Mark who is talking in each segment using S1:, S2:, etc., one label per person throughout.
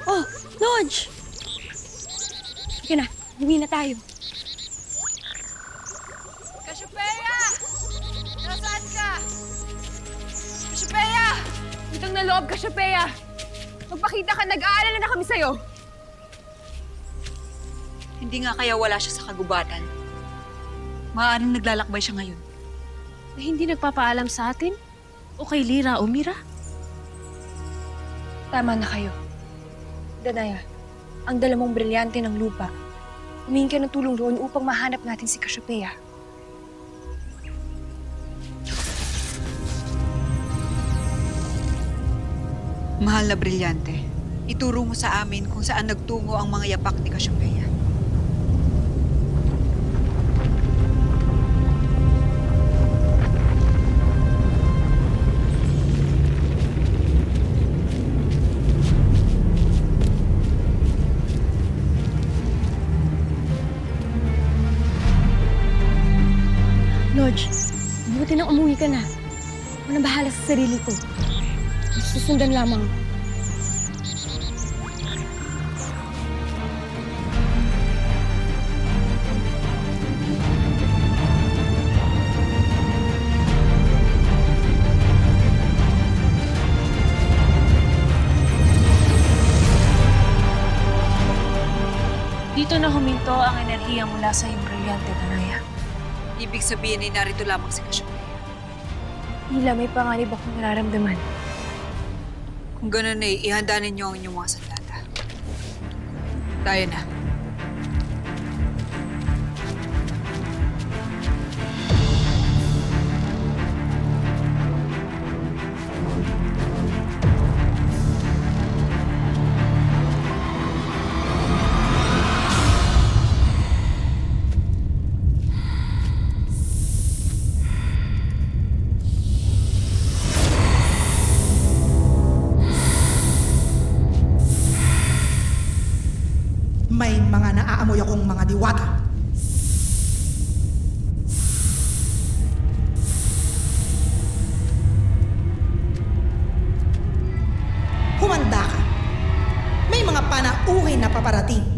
S1: Oh, Nodge! Sige na, uwi na tayo.
S2: Cassiopeia! Nasaan ka? Cassiopeia! Utang na loob, Cassiopeia! Magpakita ka, nag-aalala na kami sa'yo.
S3: Hindi nga kaya wala siya sa kagubatan. Maaaring naglalakbay siya ngayon.
S4: Na hindi nagpapaalam sa atin? O kay Lyra o Mira?
S1: Tama na kayo. Danaya, ang dala mong brilyante ng lupa. Humingi ka ng tulong doon upang mahanap natin si Cassiopeia.
S3: Mahal na brilyante, ituro mo sa amin kung saan nagtungo ang mga yapak ni Cassiopeia.
S1: Nodge, buti nang umuwi ka na. Ako na bahala sa sarili ko. Susundan lamang.
S4: Dito na huminto ang enerhiya mula sa iyong brilyante, Danaya.
S3: Ibig sabihin ay narito lamang si Cassiopeia.
S1: Hila, may panganib akong nararamdaman.
S3: Kung gano'n ay ihanda ninyo ang inyong mga sandata. Tayo na.
S5: May mga naaamoy akong mga diwata. Humanda ka. May mga panauhin na paparating.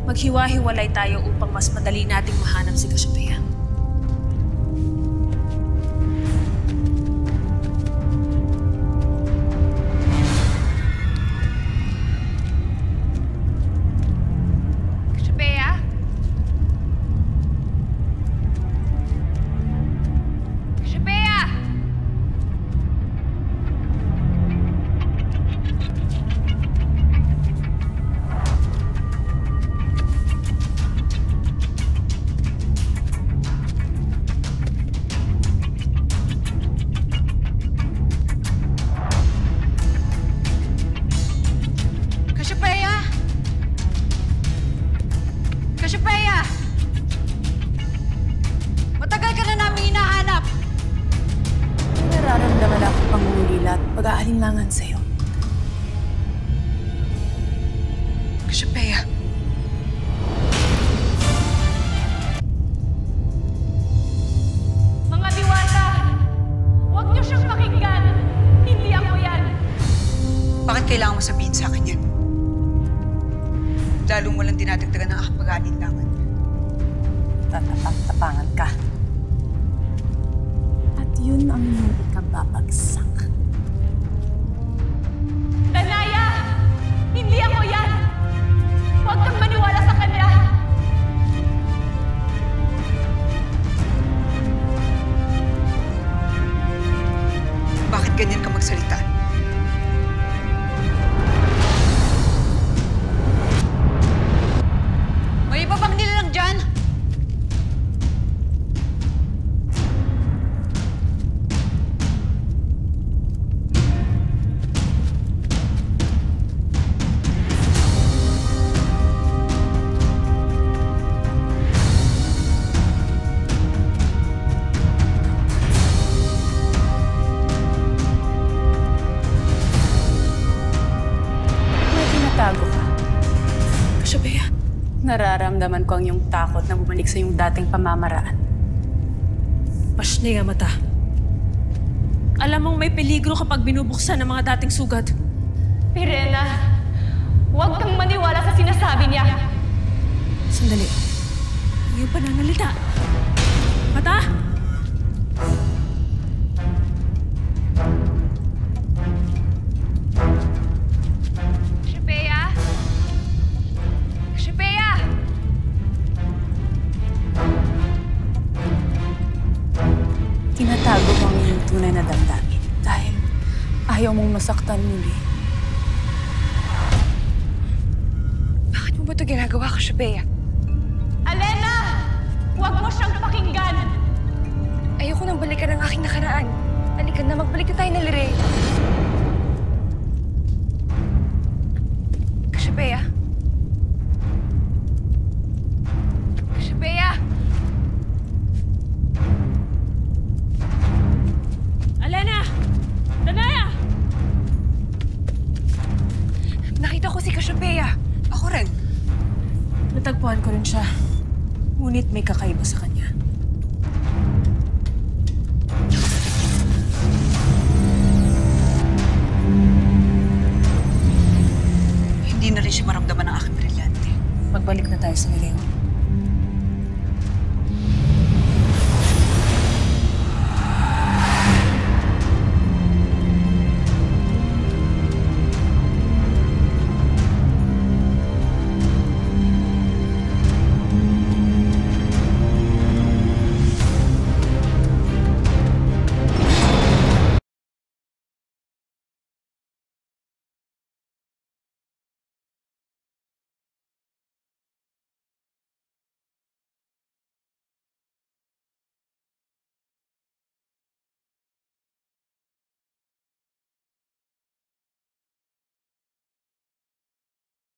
S4: Maghiwa-hiwalay tayo upang mas madali nating mahanap si Cassiopeia.
S2: Cassiopeia? Cassiopeia! Cassiopeia! Matagal ka na namin hinahanap!
S4: Nararamdaman ako pangungulila at pag-aalinlangan sa'yo.
S3: Cassiopeia.
S2: Mga diwata! Huwag niyo siyang pakinggan! Hindi ako yan!
S3: Bakit kailangan mo sabihin sa akin yan? Lalo mo lang dinadagdagan ng aking pag-aalinlangan.
S4: Tatapang-tapangan ka. At yun ang iyong ikababagsak.
S2: Danaya! Hindi ako yan! Huwag kang maniwala sa kanya!
S3: Bakit ganyan ka magsalita? May iba bang nilalang dyan?
S1: Kashabea?
S6: Nararamdaman ko ang iyong takot na bumalik sa iyong dating pamamaraan.
S4: Pasnay ang mata. Alam mong may peligro kapag binubuksan ang mga dating sugat.
S2: Pirena, huwag kang maniwala sa sinasabi niya.
S4: Sandali. Ang iyong pananalita. Mata!
S1: Kashabea? Kashabea!
S6: Tinatago mo ang iyong tunay na damdamin dahil ayaw mong masaktan muli.
S1: Bakit mo ba ito ginagawa, Kashabea?
S2: Alena! Huwag mo siyang pakinggan!
S1: Ayoko nang balikan ang aking nakaraan. Halika na, magbalik na tayo na Lire. Kashabea? Kashabea?
S4: Alena! Danaya!
S1: Nakita ko si Kashabea.
S3: Ako rin.
S4: Natagpuan ko rin siya. Ngunit may kakaiba sa kanya.
S3: Hindi na rin siya maramdaman ng aking brilyante.
S4: Magbalik na tayo sa Lireo.